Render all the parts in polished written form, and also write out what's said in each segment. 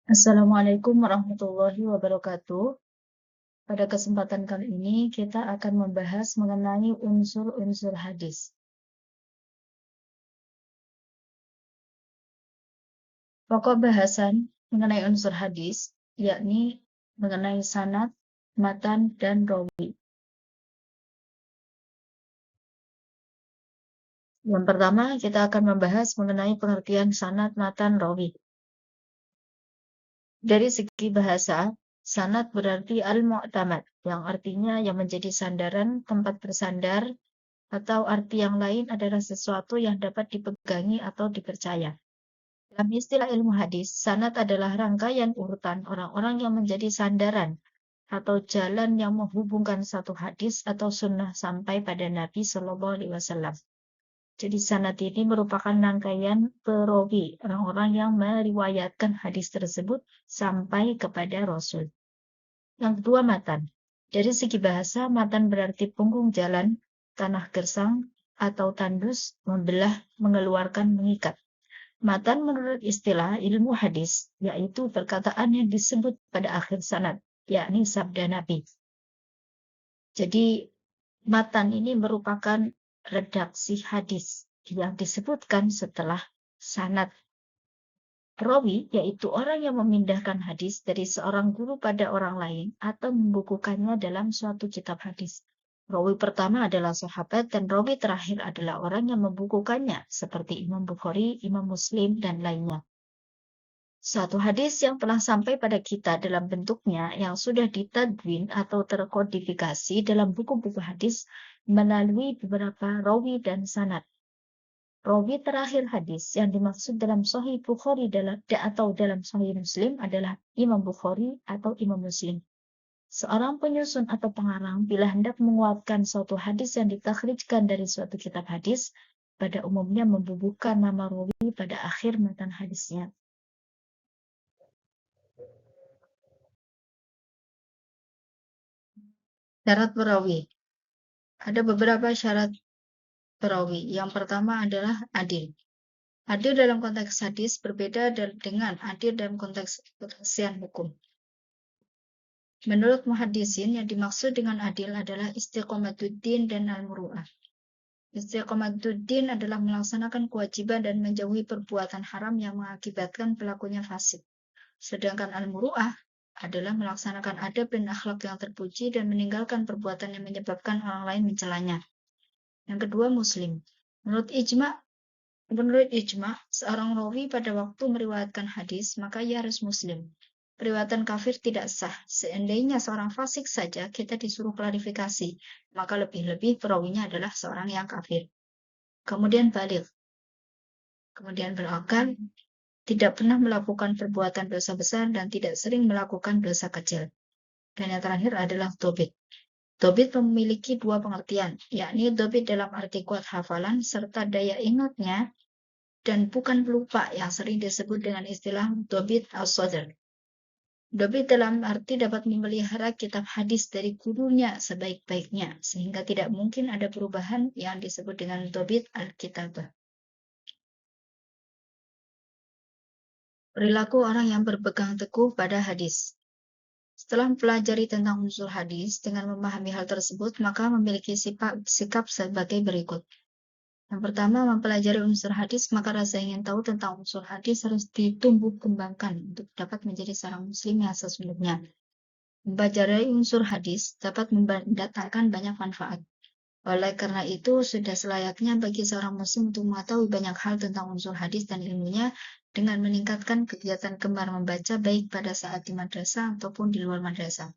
Assalamualaikum warahmatullahi wabarakatuh. Pada kesempatan kali ini kita akan membahas mengenai unsur-unsur hadis. Pokok bahasan mengenai unsur hadis yakni mengenai sanad, matan, dan rawi. Yang pertama kita akan membahas mengenai pengertian sanad, matan, rawi. Dari segi bahasa, sanad berarti al-mu'tamad, yang artinya yang menjadi sandaran, tempat bersandar, atau arti yang lain adalah sesuatu yang dapat dipegangi atau dipercaya. Dalam istilah ilmu hadis, sanad adalah rangkaian urutan orang-orang yang menjadi sandaran atau jalan yang menghubungkan satu hadis atau sunnah sampai pada Nabi Shallallahu Alaihi Wasallam. Jadi sanad ini merupakan rangkaian perawi orang-orang yang meriwayatkan hadis tersebut sampai kepada Rasul. Yang kedua, matan. Dari segi bahasa, matan berarti punggung jalan, tanah gersang, atau tandus, membelah, mengeluarkan, mengikat. Matan menurut istilah ilmu hadis, yaitu perkataan yang disebut pada akhir sanad, yakni sabda Nabi. Jadi, matan ini merupakan redaksi hadis yang disebutkan setelah sanad. Rawi, yaitu orang yang memindahkan hadis dari seorang guru pada orang lain atau membukukannya dalam suatu kitab hadis. Rawi pertama adalah sahabat dan rawi terakhir adalah orang yang membukukannya, seperti Imam Bukhari, Imam Muslim, dan lainnya. Suatu hadis yang telah sampai pada kita dalam bentuknya yang sudah ditadwin atau terkodifikasi dalam buku-buku hadis melalui beberapa rawi dan sanad. Rawi terakhir hadis yang dimaksud dalam Sahih Bukhari atau dalam Sahih Muslim adalah Imam Bukhari atau Imam Muslim. Seorang penyusun atau pengarang bila hendak menguatkan suatu hadis yang ditakhrijkan dari suatu kitab hadis, pada umumnya membubuhkan nama rawi pada akhir matan hadisnya. Syarat perawi. Ada beberapa syarat perawi. Yang pertama adalah adil. Adil dalam konteks hadis berbeda dengan adil dalam konteks kesaksian hukum. Menurut muhaddisin, yang dimaksud dengan adil adalah istiqomatuddin dan al-muru'ah. Istiqomatuddin adalah melaksanakan kewajiban dan menjauhi perbuatan haram yang mengakibatkan pelakunya fasik. Sedangkan al-muru'ah adalah melaksanakan adab dan akhlak yang terpuji dan meninggalkan perbuatan yang menyebabkan orang lain mencelanya. Yang kedua, muslim. Menurut ijma, seorang rawi pada waktu meriwayatkan hadis, maka ia harus muslim. Periwayatan kafir tidak sah. Seandainya seorang fasik saja kita disuruh klarifikasi, maka lebih-lebih perawinya adalah seorang yang kafir. Kemudian baligh. Kemudian berakal, tidak pernah melakukan perbuatan dosa besar dan tidak sering melakukan dosa kecil. Dan yang terakhir adalah dobit. Dobit memiliki dua pengertian, yakni dobit dalam arti kuat hafalan serta daya ingatnya dan bukan pelupa yang sering disebut dengan istilah dobit as-sadr. Dobit dalam arti dapat memelihara kitab hadis dari gurunya sebaik-baiknya, sehingga tidak mungkin ada perubahan yang disebut dengan dobit al-kitabah. Perilaku orang yang berpegang teguh pada hadis. Setelah mempelajari tentang unsur hadis, dengan memahami hal tersebut, maka memiliki sikap sebagai berikut. Yang pertama, mempelajari unsur hadis, maka rasa ingin tahu tentang unsur hadis harus ditumbuh kembangkan untuk dapat menjadi seorang muslim yang sesungguhnya. Mempelajari unsur hadis dapat mendatangkan banyak manfaat. Oleh karena itu, sudah selayaknya bagi seorang muslim untuk mengetahui banyak hal tentang unsur hadis dan ilmunya dengan meningkatkan kegiatan gemar membaca baik pada saat di madrasah ataupun di luar madrasah.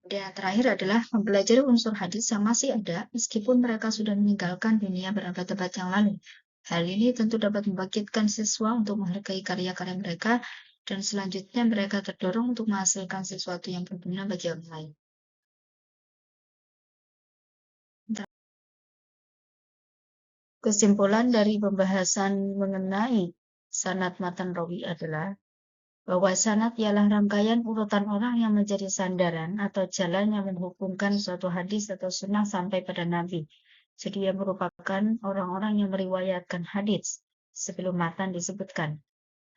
Dan yang terakhir adalah mempelajari unsur hadis yang masih ada meskipun mereka sudah meninggalkan dunia berabad-abad yang lalu. Hal ini tentu dapat membangkitkan siswa untuk menghargai karya-karya mereka dan selanjutnya mereka terdorong untuk menghasilkan sesuatu yang berguna bagi orang lain. Kesimpulan dari pembahasan mengenai sanad matan rawi adalah bahwa sanad ialah rangkaian urutan orang yang menjadi sandaran atau jalan yang menghubungkan suatu hadis atau sunnah sampai pada Nabi. Jadi ia merupakan orang-orang yang meriwayatkan hadis sebelum matan disebutkan.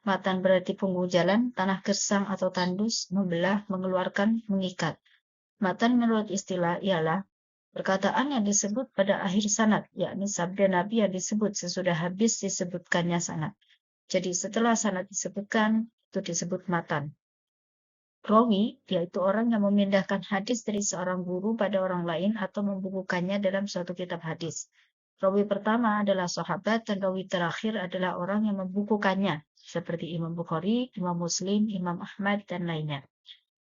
Matan berarti punggung jalan, tanah gersang atau tandus, membelah, mengeluarkan, mengikat. Matan menurut istilah ialah perkataan yang disebut pada akhir sanad, yakni sabda Nabi yang disebut sesudah habis disebutkannya sanad. Jadi setelah sanad disebutkan, itu disebut matan. Rawi, yaitu orang yang memindahkan hadis dari seorang guru pada orang lain atau membukukannya dalam suatu kitab hadis. Rawi pertama adalah sahabat dan rawi terakhir adalah orang yang membukukannya, seperti Imam Bukhari, Imam Muslim, Imam Ahmad, dan lainnya.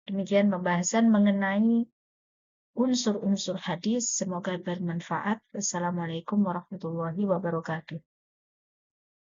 Demikian pembahasan mengenai unsur-unsur hadis. Semoga bermanfaat. Wassalamualaikum warahmatullahi wabarakatuh.